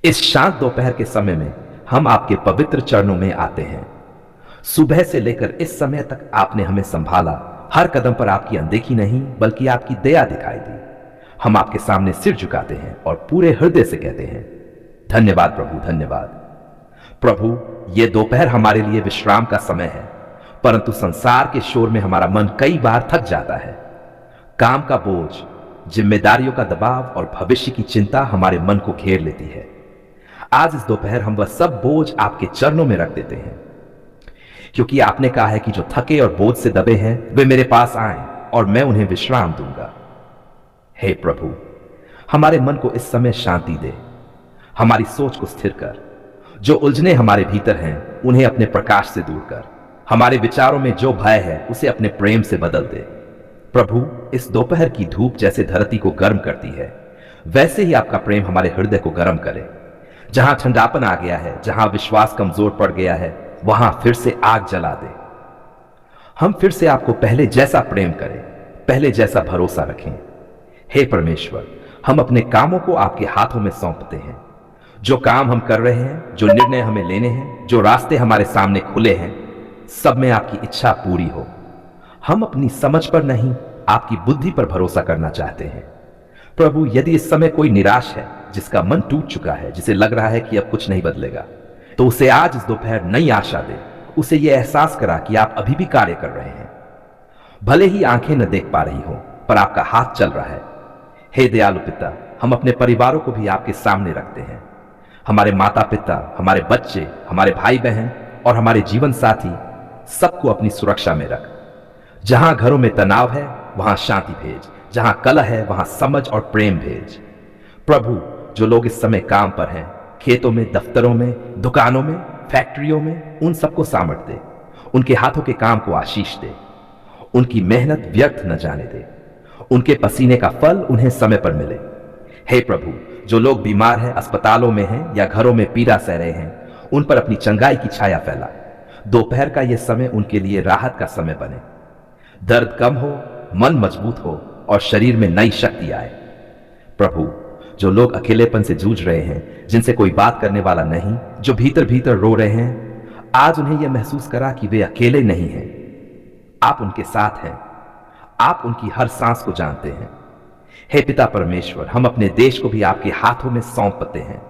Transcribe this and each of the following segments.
इस शांत दोपहर के समय में हम आपके पवित्र चरणों में आते हैं। सुबह से लेकर इस समय तक आपने हमें संभाला। हर कदम पर आपकी अनदेखी नहीं बल्कि आपकी दया दिखाई दी। हम आपके सामने सिर झुकाते हैं और पूरे हृदय से कहते हैं, धन्यवाद प्रभु, धन्यवाद। प्रभु, ये दोपहर हमारे लिए विश्राम का समय है, परंतु संसार के शोर में हमारा मन कई बार थक जाता है। काम का बोझ, जिम्मेदारियों का दबाव और भविष्य की चिंता हमारे मन को घेर लेती है। आज इस दोपहर हम वह सब बोझ आपके चरणों में रख देते हैं, क्योंकि आपने कहा है कि जो थके और बोझ से दबे हैं वे मेरे पास आएं और मैं उन्हें विश्राम दूंगा। हे प्रभु, हमारे मन को इस समय शांति दे, हमारी सोच को स्थिर कर। जो उलझने हमारे भीतर हैं उन्हें अपने प्रकाश से दूर कर। हमारे विचारों में जो भय है उसे अपने प्रेम से बदल दे। प्रभु, इस दोपहर की धूप जैसे धरती को गर्म करती है, वैसे ही आपका प्रेम हमारे हृदय को गर्म करे। जहां ठंडापन आ गया है, जहां विश्वास कमजोर पड़ गया है, वहां फिर से आग जला दे। हम फिर से आपको पहले जैसा प्रेम करें, पहले जैसा भरोसा रखें। हे परमेश्वर, हम अपने कामों को आपके हाथों में सौंपते हैं। जो काम हम कर रहे हैं, जो निर्णय हमें लेने हैं, जो रास्ते हमारे सामने खुले हैं, सब में आपकी इच्छा पूरी हो। हम अपनी समझ पर नहीं, आपकी बुद्धि पर भरोसा करना चाहते हैं। प्रभु, यदि इस समय कोई निराश है, जिसका मन टूट चुका है, जिसे लग रहा है कि अब कुछ नहीं बदलेगा, तो उसे आज इस दोपहर नई आशा दे। उसे यह एहसास करा कि आप अभी भी कार्य कर रहे हैं। भले ही आंखें न देख पा रही हो, पर आपका हाथ चल रहा है। हे दयालु पिता, हम अपने परिवारों को भी आपके सामने रखते हैं। हमारे माता पिता, हमारे बच्चे, हमारे भाई बहन और हमारे जीवन साथी, सबको अपनी सुरक्षा में रख। जहां घरों में तनाव है वहां शांति भेज, जहां कलह है वहां समझ और प्रेम भेज। प्रभु, जो लोग इस समय काम पर हैं, खेतों में, दफ्तरों में, दुकानों में, फैक्ट्रियों में, उन सबको सामर्थ दे। उनके हाथों के काम को आशीष दे। उनकी मेहनत व्यर्थ न जाने दे। उनके पसीने का फल उन्हें समय पर मिले। हे प्रभु, जो लोग बीमार हैं, अस्पतालों में हैं या घरों में पीड़ा सह रहे हैं, उन पर अपनी चंगाई की छाया फैला। दोपहर का यह समय उनके लिए राहत का समय बने। दर्द कम हो, मन मजबूत हो और शरीर में नई शक्ति आए। प्रभु, जो लोग अकेलेपन से जूझ रहे हैं, जिनसे कोई बात करने वाला नहीं, जो भीतर भीतर रो रहे हैं, आज उन्हें यह महसूस करा कि वे अकेले नहीं हैं। आप उनके साथ हैं। आप उनकी हर सांस को जानते हैं। हे पिता परमेश्वर, हम अपने देश को भी आपके हाथों में सौंपते हैं।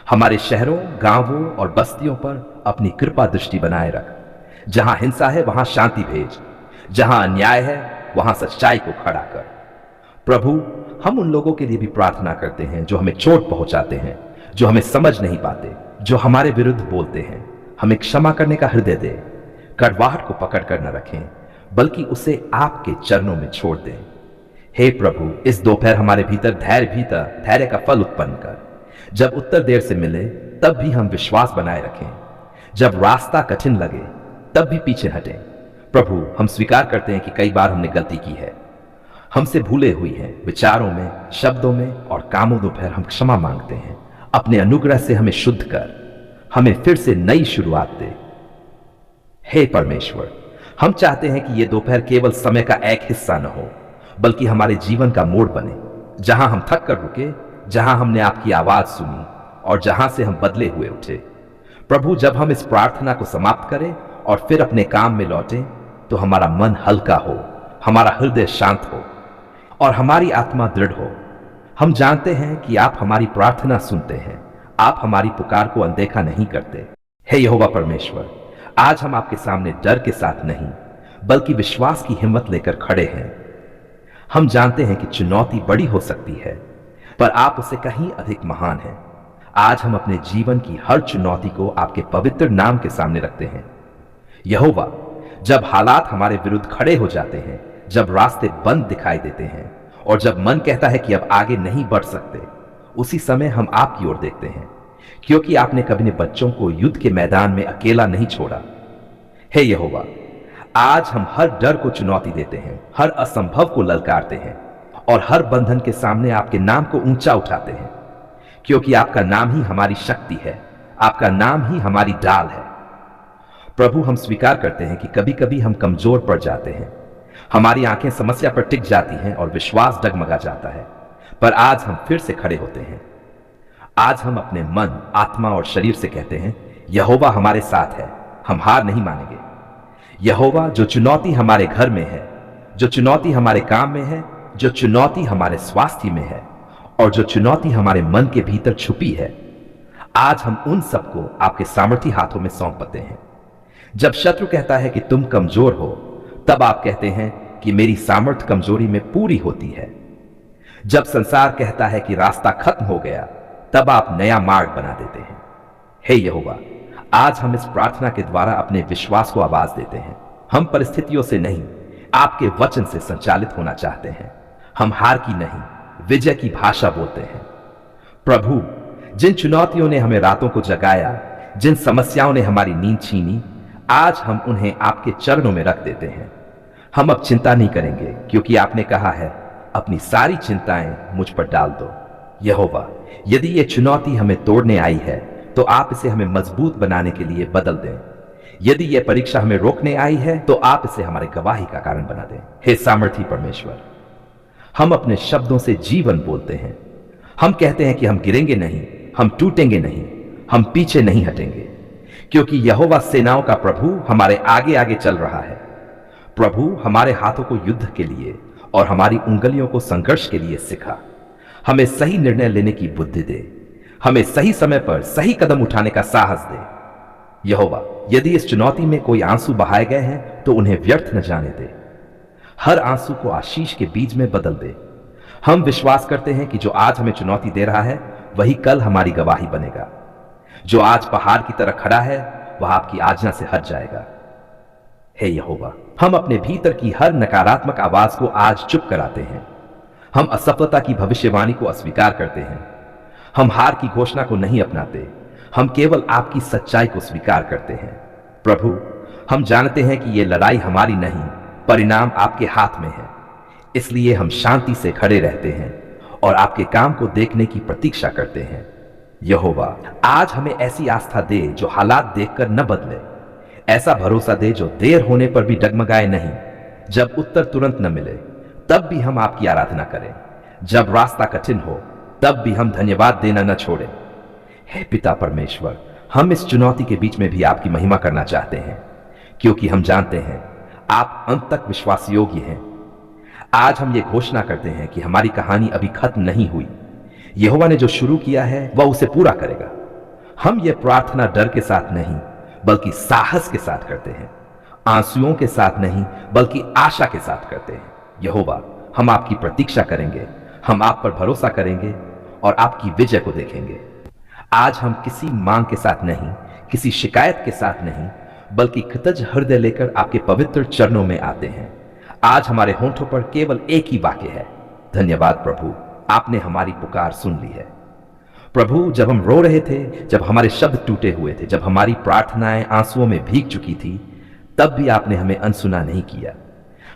हमारे शहरों, गांवों और बस्तियों पर अपनी कृपा दृष्टि बनाए रख। जहां हिंसा है वहां शांति भेज। जहां अन्याय है वहां सच्चाई को खड़ा कर। प्रभु, हम उन लोगों के लिए भी प्रार्थना करते हैं जो हमें चोट पहुंचाते हैं, जो हमें समझ नहीं पाते, जो हमारे विरुद्ध बोलते हैं। हमें क्षमा करने का हृदय दे। कड़वाहट को पकड़ कर न रखें, बल्कि उसे आपके चरणों में छोड़ दें। हे प्रभु, इस दोपहर हमारे भीतर धैर्य का फल उत्पन्न कर। जब उत्तर देर से मिले तब भी हम विश्वास बनाए रखें। जब रास्ता कठिन लगे तब भी पीछे हटें। प्रभु, हम स्वीकार करते हैं कि कई बार हमने गलती की है, हमसे भूले हुई हैं। विचारों में, शब्दों में और कामों दोपहर हम क्षमा मांगते हैं। अपने अनुग्रह से हमें शुद्ध कर, हमें फिर से नई शुरुआत दे। हे परमेश्वर, हम चाहते हैं कि यह दोपहर केवल समय का एक हिस्सा न हो, बल्कि हमारे जीवन का मोड़ बने, जहां हम थक कर रुके, जहां हमने आपकी आवाज सुनी और जहां से हम बदले हुए उठे। प्रभु, जब हम इस प्रार्थना को समाप्त करें और फिर अपने काम में लौटें, तो हमारा मन हल्का हो, हमारा हृदय शांत हो और हमारी आत्मा दृढ़ हो। हम जानते हैं कि आप हमारी प्रार्थना सुनते हैं। आप हमारी पुकार को अनदेखा नहीं करते। हे यहोवा परमेश्वर, आज हम आपके सामने डर के साथ नहीं, बल्कि विश्वास की हिम्मत लेकर खड़े हैं। हम जानते हैं कि चुनौती बड़ी हो सकती है, पर आप उससे कहीं अधिक महान हैं। आज हम अपने जीवन की हर चुनौती को आपके पवित्र नाम के सामने रखते हैं। यहोवा, जब हालात हमारे विरुद्ध खड़े हो जाते हैं, जब रास्ते बंद दिखाई देते हैं और जब मन कहता है कि अब आगे नहीं बढ़ सकते, उसी समय हम आपकी ओर देखते हैं, क्योंकि आपने कभी ने बच्चों को युद्ध के मैदान में अकेला नहीं छोड़ा। हे यहोवा, आज हम हर डर को चुनौती देते हैं, हर असंभव को ललकारते हैं और हर बंधन के सामने आपके नाम को ऊंचा उठाते हैं, क्योंकि आपका नाम ही हमारी शक्ति है, आपका नाम ही हमारी ढाल है। प्रभु, हम स्वीकार करते हैं कि कभी कभी हम कमजोर पड़ जाते हैं, हमारी आंखें समस्या पर टिक जाती हैं और विश्वास डगमगा जाता है, पर आज हम फिर से खड़े होते हैं। आज हम अपने मन, आत्मा और शरीर से कहते हैं, यहोवा हमारे साथ है, हम हार नहीं मानेंगे। यहोवा, जो चुनौती हमारे घर में है, जो चुनौती हमारे काम में है, जो चुनौती हमारे स्वास्थ्य में है और जो चुनौती हमारे मन के भीतर छुपी है, आज हम उन सबको आपके सामर्थी हाथों में सौंपते हैं। जब शत्रु कहता है कि तुम कमजोर हो, तब आप कहते हैं कि मेरी सामर्थ कमजोरी में पूरी होती है। जब संसार कहता है कि रास्ता खत्म हो गया, तब आप नया मार्ग बना देते हैं। हे यहोवा, आज हम इस प्रार्थना के द्वारा अपने विश्वास को आवाज देते हैं। हम परिस्थितियों से नहीं, आपके वचन से संचालित होना चाहते हैं। हम हार की नहीं, विजय की भाषा बोलते हैं। प्रभु, जिन चुनौतियों ने हमें रातों को जगाया, जिन समस्याओं ने हमारी नींद छीनी, आज हम उन्हें आपके चरणों में रख देते हैं। हम अब चिंता नहीं करेंगे, क्योंकि आपने कहा है, अपनी सारी चिंताएं मुझ पर डाल दो। यहोवा, यदि ये चुनौती हमें तोड़ने आई है, तो आप इसे हमें मजबूत बनाने के लिए बदल दें। यदि यह परीक्षा हमें रोकने आई है, तो आप इसे हमारे गवाही का कारण बना दें। हे सामर्थी परमेश्वर, हम अपने शब्दों से जीवन बोलते हैं। हम कहते हैं कि हम गिरेंगे नहीं, हम टूटेंगे नहीं, हम पीछे नहीं हटेंगे, क्योंकि यहोवा सेनाओं का प्रभु हमारे आगे आगे चल रहा है। प्रभु हमारे हाथों को युद्ध के लिए और हमारी उंगलियों को संघर्ष के लिए सिखा। हमें सही निर्णय लेने की बुद्धि दे, हमें सही समय पर सही कदम उठाने का साहस दे। यहोवा, यदि इस चुनौती में कोई आंसू बहाए गए हैं, तो उन्हें व्यर्थ न जाने दे। हर आंसू को आशीष के बीज में बदल दे। हम विश्वास करते हैं कि जो आज हमें चुनौती दे रहा है, वही कल हमारी गवाही बनेगा। जो आज पहाड़ की तरह खड़ा है, वह आपकी आज्ञा से हट जाएगा। हे यहोवा, हम अपने भीतर की हर नकारात्मक आवाज को आज चुप कराते हैं। हम असफलता की भविष्यवाणी को अस्वीकार करते हैं। हम हार की घोषणा को नहीं अपनाते, हम केवल आपकी सच्चाई को स्वीकार करते हैं। प्रभु, हम जानते हैं कि यह लड़ाई हमारी नहीं, परिणाम आपके हाथ में है। इसलिए हम शांति से खड़े रहते हैं और आपके काम को देखने की प्रतीक्षा करते हैं। यहोवा, आज हमें ऐसी आस्था दे जो हालात देखकर न बदले, ऐसा भरोसा दे जो देर होने पर भी डगमगाए नहीं। जब उत्तर तुरंत न मिले, तब भी हम आपकी आराधना करें। जब रास्ता कठिन हो, तब भी हम धन्यवाद देना न छोड़ें। हे पिता परमेश्वर, हम इस चुनौती के बीच में भी आपकी महिमा करना चाहते हैं, क्योंकि हम जानते हैं आप अंत तक विश्वास योग्य हैं। आज हम ये घोषणा करते हैं कि हमारी कहानी अभी खत्म नहीं हुई। यहोवा ने जो शुरू किया है, वह उसे पूरा करेगा। हम ये प्रार्थना डर के साथ नहीं, बल्कि साहस के साथ करते हैं। आंसुओं के साथ नहीं, बल्कि आशा के साथ करते हैं। यहोवा, हम आपकी प्रतीक्षा करेंगे, हम आप पर भरोसा करेंगे और आपकी विजय को देखेंगे। आज हम किसी मांग के साथ नहीं, किसी शिकायत के साथ नहीं, बल्कि कृतज्ञ हृदय लेकर आपके पवित्र चरणों में आते हैं। आज हमारे होंठों पर केवल एक ही वाक्य है, धन्यवाद प्रभु, आपने हमारी पुकार सुन ली है। प्रभु, जब हम रो रहे थे, जब हमारे शब्द टूटे हुए थे, जब हमारी प्रार्थनाएं आंसुओं में भीग चुकी थी, तब भी आपने हमें अनसुना नहीं किया।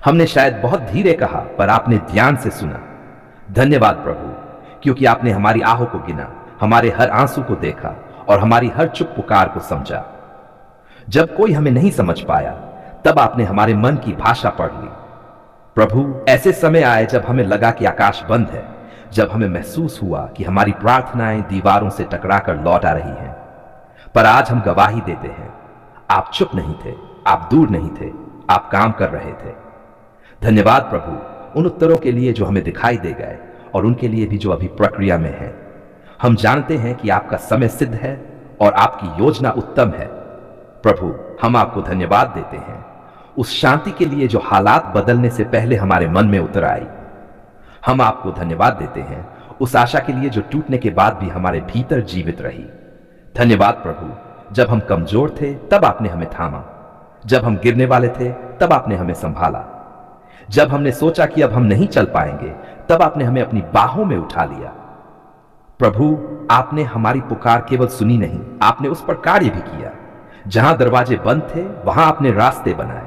हमने शायद बहुत धीरे कहा, पर आपने ध्यान से सुना। धन्यवाद प्रभु, क्योंकि आपने हमारी आहों को गिना, हमारे हर आंसू को देखा और हमारी हर चुप पुकार को समझा। जब कोई हमें नहीं समझ पाया, तब आपने हमारे मन की भाषा पढ़ ली। प्रभु, ऐसे समय आए जब हमें लगा कि आकाश बंद है, जब हमें महसूस हुआ कि हमारी प्रार्थनाएं दीवारों से टकराकर लौट आ रही हैं। पर आज हम गवाही देते हैं, आप चुप नहीं थे, आप दूर नहीं थे, आप काम कर रहे थे। धन्यवाद प्रभु, उन उत्तरों के लिए जो हमें दिखाई दे गए और उनके लिए भी जो अभी प्रक्रिया में है। हम जानते हैं कि आपका समय सिद्ध है और आपकी योजना उत्तम है। प्रभु, हम आपको धन्यवाद देते हैं उस शांति के लिए जो हालात बदलने से पहले हमारे मन में उतर आई। हम आपको धन्यवाद देते हैं उस आशा के लिए जो टूटने के बाद भी हमारे भीतर जीवित रही। धन्यवाद प्रभु, जब हम कमजोर थे, तब आपने हमें थामा। जब हम गिरने वाले थे, तब आपने हमें संभाला। जब हमने सोचा कि अब हम नहीं चल पाएंगे, तब आपने हमें अपनी बाहों में उठा लिया। प्रभु, आपने हमारी पुकार केवल सुनी नहीं, आपने उस पर कार्य भी किया। जहां दरवाजे बंद थे, वहां आपने रास्ते बनाए।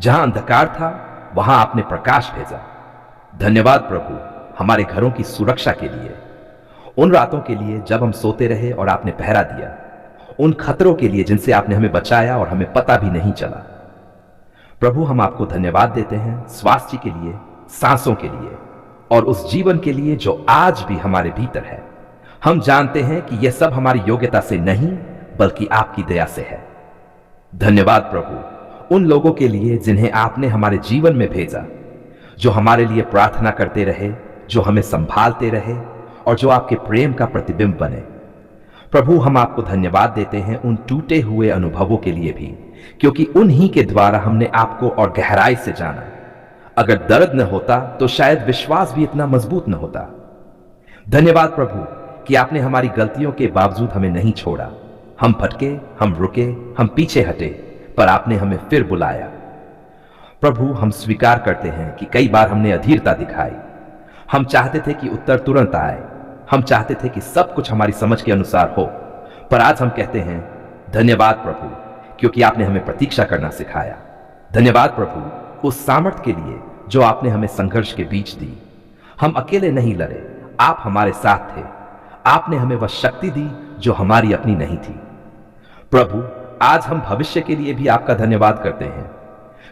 जहां अंधकार था, वहां आपने प्रकाश भेजा। धन्यवाद प्रभु, हमारे घरों की सुरक्षा के लिए, उन रातों के लिए जब हम सोते रहे और आपने पहरा दिया, उन खतरों के लिए जिनसे आपने हमें बचाया और हमें पता भी नहीं चला। प्रभु, हम आपको धन्यवाद देते हैं स्वास्थ्य के लिए, सांसों के लिए और उस जीवन के लिए जो आज भी हमारे भीतर है। हम जानते हैं कि यह सब हमारी योग्यता से नहीं बल्कि आपकी दया से है। धन्यवाद प्रभु उन लोगों के लिए जिन्हें आपने हमारे जीवन में भेजा, जो हमारे लिए प्रार्थना करते रहे, जो हमें संभालते रहे और जो आपके प्रेम का प्रतिबिंब बने। प्रभु हम आपको धन्यवाद देते हैं उन टूटे हुए अनुभवों के लिए भी, क्योंकि उन्हीं के द्वारा हमने आपको और गहराई से जाना। अगर दर्द न होता तो शायद विश्वास भी इतना मजबूत न होता। धन्यवाद प्रभु कि आपने हमारी गलतियों के बावजूद हमें नहीं छोड़ा। हम भटके, हम रुके, हम पीछे हटे, पर आपने हमें फिर बुलाया। प्रभु हम स्वीकार करते हैं कि कई बार हमने अधीरता दिखाई। हम चाहते थे कि उत्तर तुरंत आए, हम चाहते थे कि सब कुछ हमारी समझ के अनुसार हो, पर आज हम कहते हैं धन्यवाद प्रभु, क्योंकि आपने हमें प्रतीक्षा करना सिखाया। धन्यवाद प्रभु उस सामर्थ्य के लिए जो आपने हमें संघर्ष के बीच दी। हम अकेले नहीं लड़े, आप हमारे साथ थे। आपने हमें वह शक्ति दी जो हमारी अपनी नहीं थी। प्रभु आज हम भविष्य के लिए भी आपका धन्यवाद करते हैं,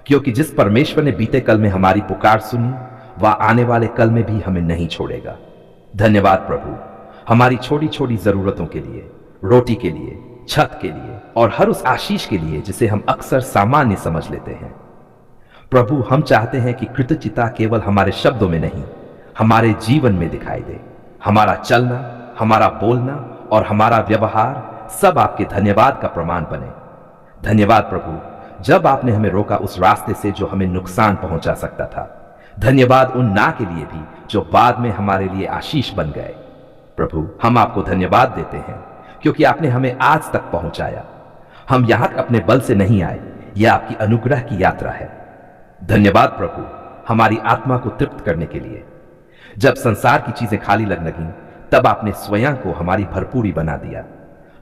क्योंकि जिस परमेश्वर ने बीते कल में हमारी पुकार सुनी, वह आने वाले कल में भी हमें नहीं छोड़ेगा। धन्यवाद प्रभु हमारी छोटी छोटी जरूरतों के लिए, रोटी के लिए, छत के लिए और हर उस आशीष के लिए जिसे हम अक्सर सामान्य समझ लेते हैं। प्रभु हम चाहते हैं कि कृतज्ञता केवल हमारे शब्दों में नहीं, हमारे जीवन में दिखाई दे। हमारा चलना, हमारा बोलना और हमारा व्यवहार सब आपके धन्यवाद का प्रमाण बने। धन्यवाद प्रभु जब आपने हमें रोका उस रास्ते से जो हमें नुकसान पहुंचा सकता था। धन्यवाद उन ना के लिए भी जो बाद में हमारे लिए आशीष बन गए। प्रभु हम आपको धन्यवाद देते हैं क्योंकि आपने हमें आज तक पहुंचाया। हम यहां अपने बल से नहीं आए, यह आपकी अनुग्रह की यात्रा है। धन्यवाद प्रभु हमारी आत्मा को तृप्त करने के लिए। जब संसार की चीजें खाली लगने लगीं, तब आपने स्वयं को हमारी भरपूरी बना दिया।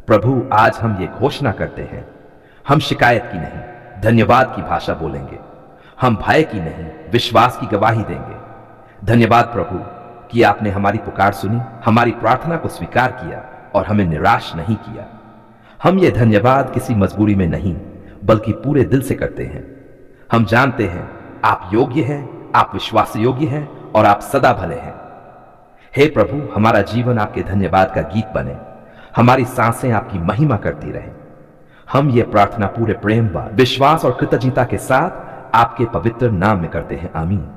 प्रभु आज हम ये घोषणा करते हैं, हम शिकायत की नहीं, धन्यवाद की भाषा बोलेंगे। हम भय की नहीं, विश्वास की गवाही देंगे। धन्यवाद प्रभु कि आपने हमारी पुकार सुनी, हमारी प्रार्थना को स्वीकार किया और हमें निराश नहीं किया। हम ये धन्यवाद किसी मजबूरी में नहीं बल्कि पूरे दिल से करते हैं। हम जानते हैं आप योग्य हैं, आप विश्वास योग्य हैं और आप सदा भले हैं। हे प्रभु हमारा जीवन आपके धन्यवाद का गीत बने, हमारी सांसें आपकी महिमा करती रहें। हम ये प्रार्थना पूरे प्रेम, विश्वास और कृतज्ञता के साथ आपके पवित्र नाम में करते हैं। आमीन।